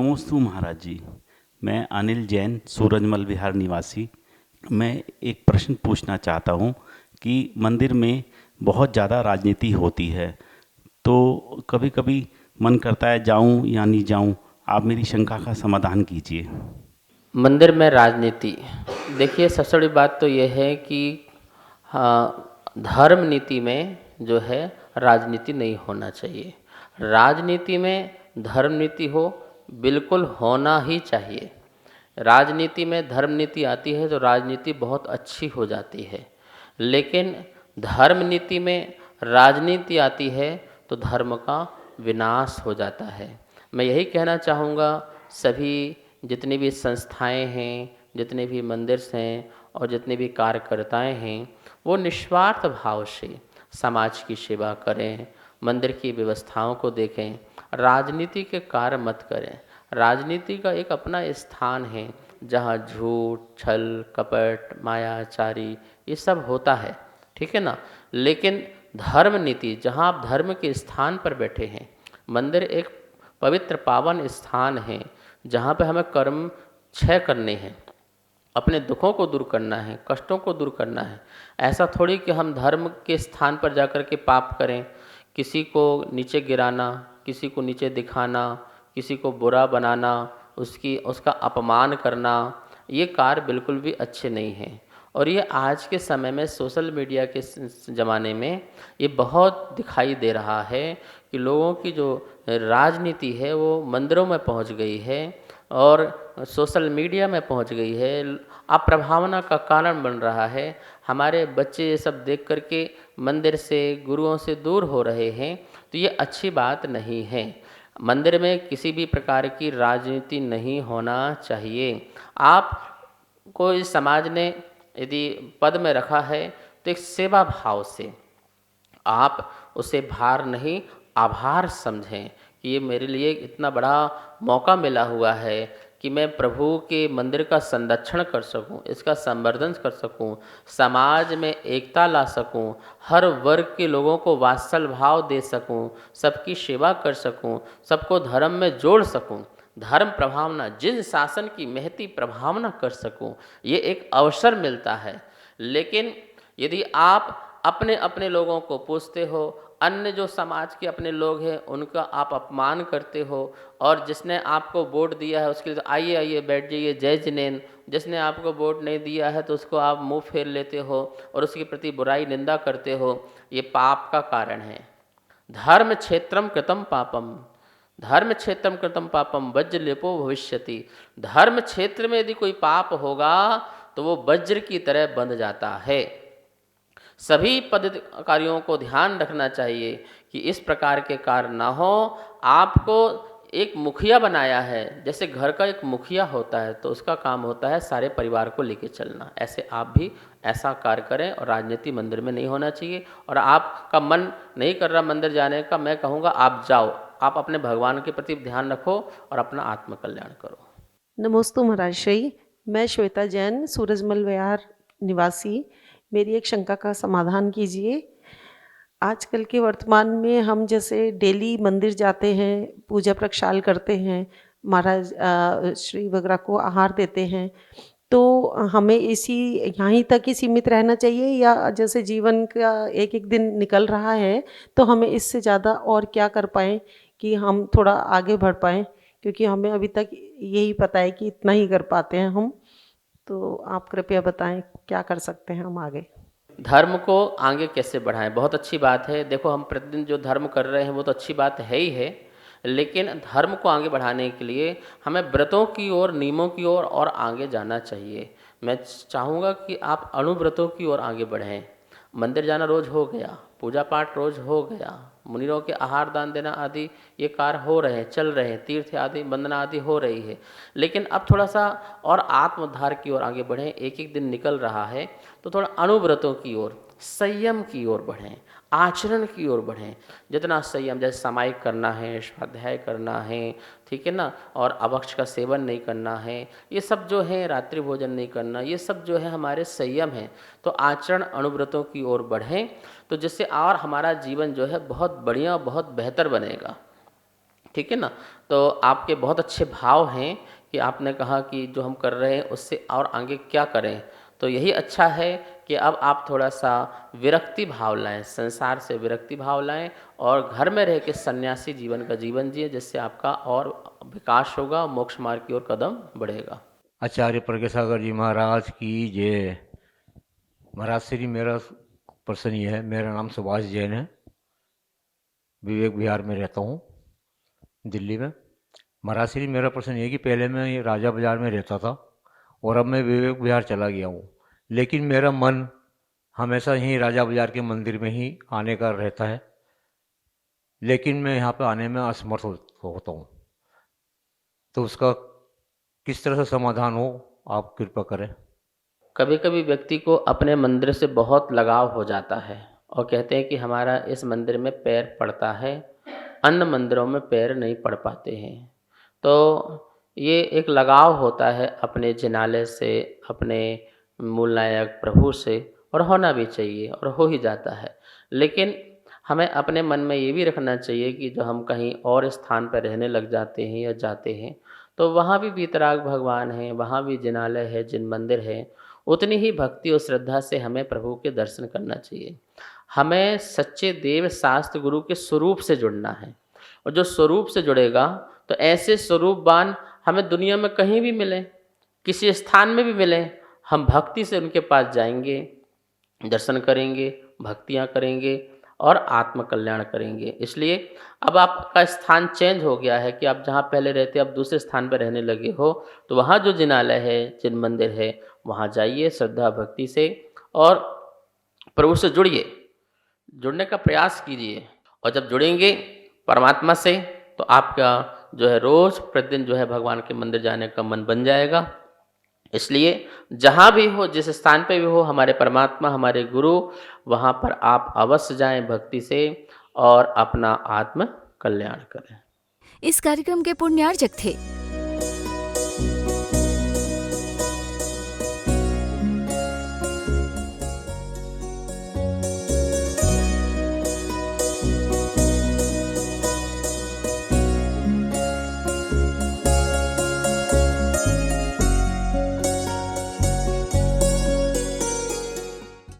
नमोस्तु महाराज जी। मैं अनिल जैन, सूरजमल विहार निवासी। मैं एक प्रश्न पूछना चाहता हूँ कि मंदिर में बहुत ज़्यादा राजनीति होती है, तो कभी कभी मन करता है जाऊँ या नहीं जाऊँ। आप मेरी शंका का समाधान कीजिए। मंदिर में राजनीति। देखिए, सबसे बड़ी बात तो ये है कि धर्म नीति में जो है राजनीति नहीं होना चाहिए। राजनीति में धर्म नीति हो, बिल्कुल होना ही चाहिए। राजनीति में धर्म नीति आती है तो राजनीति बहुत अच्छी हो जाती है, लेकिन धर्म नीति में राजनीति आती है तो धर्म का विनाश हो जाता है। मैं यही कहना चाहूँगा, सभी जितनी भी संस्थाएं हैं, जितने भी मंदिर हैं और जितने भी कार्यकर्ताएं हैं, वो निस्वार्थ भाव से समाज की सेवा करें, मंदिर की व्यवस्थाओं को देखें, राजनीति के कार्य मत करें। राजनीति का एक अपना स्थान है जहाँ झूठ, छल, कपट, मायाचारी ये सब होता है, ठीक है ना। लेकिन धर्म नीति, जहाँ आप धर्म के स्थान पर बैठे हैं, मंदिर एक पवित्र पावन स्थान है जहाँ पे हमें कर्म क्षय करने हैं, अपने दुखों को दूर करना है, कष्टों को दूर करना है। ऐसा थोड़ी कि हम धर्म के स्थान पर जाकर के पाप करें, किसी को नीचे गिराना, किसी को नीचे दिखाना, किसी को बुरा बनाना, उसका अपमान करना, ये कार्य बिल्कुल भी अच्छे नहीं हैं। और ये आज के समय में सोशल मीडिया के ज़माने में ये बहुत दिखाई दे रहा है कि लोगों की जो राजनीति है वो मंदिरों में पहुंच गई है और सोशल मीडिया में पहुंच गई है, अप्रभावना का कारण बन रहा है। हमारे बच्चे ये सब देख करके मंदिर से, गुरुओं से दूर हो रहे हैं, तो ये अच्छी बात नहीं है। मंदिर में किसी भी प्रकार की राजनीति नहीं होना चाहिए। आप को इस समाज ने यदि पद में रखा है तो एक सेवा भाव से आप उसे भार नहीं, आभार समझें कि ये मेरे लिए इतना बड़ा मौका मिला हुआ है कि मैं प्रभु के मंदिर का संरक्षण कर सकूं, इसका संवर्धन कर सकूं, समाज में एकता ला सकूं, हर वर्ग के लोगों को वात्सल भाव दे सकूं, सबकी सेवा कर सकूं, सबको धर्म में जोड़ सकूं, धर्म प्रभावना, जिन शासन की महती प्रभावना कर सकूं, ये एक अवसर मिलता है। लेकिन यदि आप अपने अपने लोगों को पूछते हो, अन्य जो समाज के अपने लोग हैं उनका आप अपमान करते हो, और जिसने आपको वोट दिया है उसके लिए तो आइए आइए बैठ जाइए जय जिनेन, जिसने आपको वोट नहीं दिया है तो उसको आप मुंह फेर लेते हो और उसके प्रति बुराई निंदा करते हो, ये पाप का कारण है। धर्म क्षेत्रम कृतम पापम, धर्म क्षेत्रम कृतम पापम वज्र लेपो भविष्यति। धर्म क्षेत्र में यदि कोई पाप होगा तो वो वज्र की तरह बंध जाता है। सभी पदाधिकारियों को ध्यान रखना चाहिए कि इस प्रकार के कार्य ना हो। आपको एक मुखिया बनाया है, जैसे घर का एक मुखिया होता है तो उसका काम होता है सारे परिवार को लेके चलना, ऐसे आप भी ऐसा कार्य करें। और राजनीति मंदिर में नहीं होना चाहिए। और आपका मन नहीं कर रहा मंदिर जाने का, मैं कहूँगा आप जाओ, आप अपने भगवान के प्रति ध्यान रखो और अपना आत्मकल्याण करो। नमोस्तु महाराज श्री। मैं श्वेता जैन, सूरजमल विहार निवासी। मेरी एक शंका का समाधान कीजिए। आजकल के वर्तमान में हम जैसे डेली मंदिर जाते हैं, पूजा प्रक्षाल करते हैं, महाराज श्री वगैरह को आहार देते हैं, तो हमें इसी यहीं तक ही सीमित रहना चाहिए, या जैसे जीवन का एक एक दिन निकल रहा है तो हमें इससे ज़्यादा और क्या कर पाएँ कि हम थोड़ा आगे बढ़ पाएँ? क्योंकि हमें अभी तक यही पता है कि इतना ही कर पाते हैं हम। तो आप कृपया बताएं क्या कर सकते हैं हम आगे। धर्म को आगे कैसे बढ़ाएं, बहुत अच्छी बात है। देखो, हम प्रतिदिन जो धर्म कर रहे हैं वो तो अच्छी बात है ही है, लेकिन धर्म को आगे बढ़ाने के लिए हमें व्रतों की ओर, नियमों की ओर और आगे जाना चाहिए। मैं चाहूँगा कि आप अणुव्रतों की ओर आगे बढ़ें। मंदिर जाना रोज हो गया, पूजा पाठ रोज हो गया, मुनियों के आहार दान देना आदि ये कार्य हो रहे हैं, चल रहे हैं, तीर्थ आदि वंदना आदि हो रही है। लेकिन अब थोड़ा सा और आत्मोद्धार की ओर आगे बढ़ें। एक एक दिन निकल रहा है तो थोड़ा अणुव्रतों की ओर, संयम की ओर बढ़ें, आचरण की ओर बढ़ें। जितना संयम, जैसे सामायिक करना है, स्वाध्याय करना है, ठीक है ना, और अभक्ष का सेवन नहीं करना है, ये सब जो है, रात्रि भोजन नहीं करना, ये सब जो है हमारे संयम है। तो आचरण अणुव्रतों की ओर बढ़ें, तो जिससे और हमारा जीवन जो है बहुत बढ़िया, बहुत बेहतर बनेगा। ठीक है ना। तो आपके बहुत अच्छे भाव हैं कि आपने कहा कि जो हम कर रहे हैं उससे और आगे क्या करें। तो यही अच्छा है कि अब आप थोड़ा सा विरक्ति भाव लाएं, संसार से विरक्ति भाव लाएं और घर में रह के सन्यासी जीवन का जीवन जिए, जिससे आपका और विकास होगा, मोक्ष मार्ग की ओर कदम बढ़ेगा। आचार्य प्रज्ञासागर जी महाराज की जय। महाराज श्री, मेरा प्रश्न ये है, मेरा नाम सुभाष जैन है, विवेक विहार में रहता हूँ, दिल्ली में। महाराज श्री, मेरा प्रश्न ये है कि पहले मैं ये राजा बाज़ार में रहता था और अब मैं विवेक विहार चला गया हूँ, लेकिन मेरा मन हमेशा यहीं राजा बाज़ार के मंदिर में ही आने का रहता है, लेकिन मैं यहाँ पे आने में असमर्थ होता हूँ। तो उसका किस तरह से समाधान हो, आप कृपा करें। कभी कभी व्यक्ति को अपने मंदिर से बहुत लगाव हो जाता है और कहते हैं कि हमारा इस मंदिर में पैर पड़ता है, अन्य मंदिरों में पैर नहीं पड़ पाते हैं। तो ये एक लगाव होता है अपने जिनालय से, अपने मूल नायक प्रभु से, और होना भी चाहिए और हो ही जाता है। लेकिन हमें अपने मन में ये भी रखना चाहिए कि जो हम कहीं और स्थान पर रहने लग जाते हैं या जाते हैं, तो वहाँ भी वीतराग भगवान हैं, वहाँ भी जिनालय है, जिन मंदिर है, उतनी ही भक्ति और श्रद्धा से हमें प्रभु के दर्शन करना चाहिए। हमें सच्चे देव शास्त्र गुरु के स्वरूप से जुड़ना है, और जो स्वरूप से जुड़ेगा तो ऐसे स्वरूपवान हमें दुनिया में कहीं भी मिले, किसी स्थान में भी मिले, हम भक्ति से उनके पास जाएंगे, दर्शन करेंगे, भक्तियाँ करेंगे और आत्म कल्याण करेंगे। इसलिए अब आपका स्थान चेंज हो गया है कि आप जहाँ पहले रहते अब दूसरे स्थान पर रहने लगे हो, तो वहाँ जो जिनालय है, जिन मंदिर है, वहाँ जाइए श्रद्धा भक्ति से और प्रभु से जुड़िए, जुड़ने का प्रयास कीजिए। और जब जुड़ेंगे परमात्मा से तो आपका जो है रोज़ प्रतिदिन जो है भगवान के मंदिर जाने का मन बन जाएगा। इसलिए जहाँ भी हो, जिस स्थान पे भी हो, हमारे परमात्मा, हमारे गुरु, वहाँ पर आप अवश्य जाएं भक्ति से और अपना आत्म कल्याण करें। इस कार्यक्रम के पुण्यार्चक थे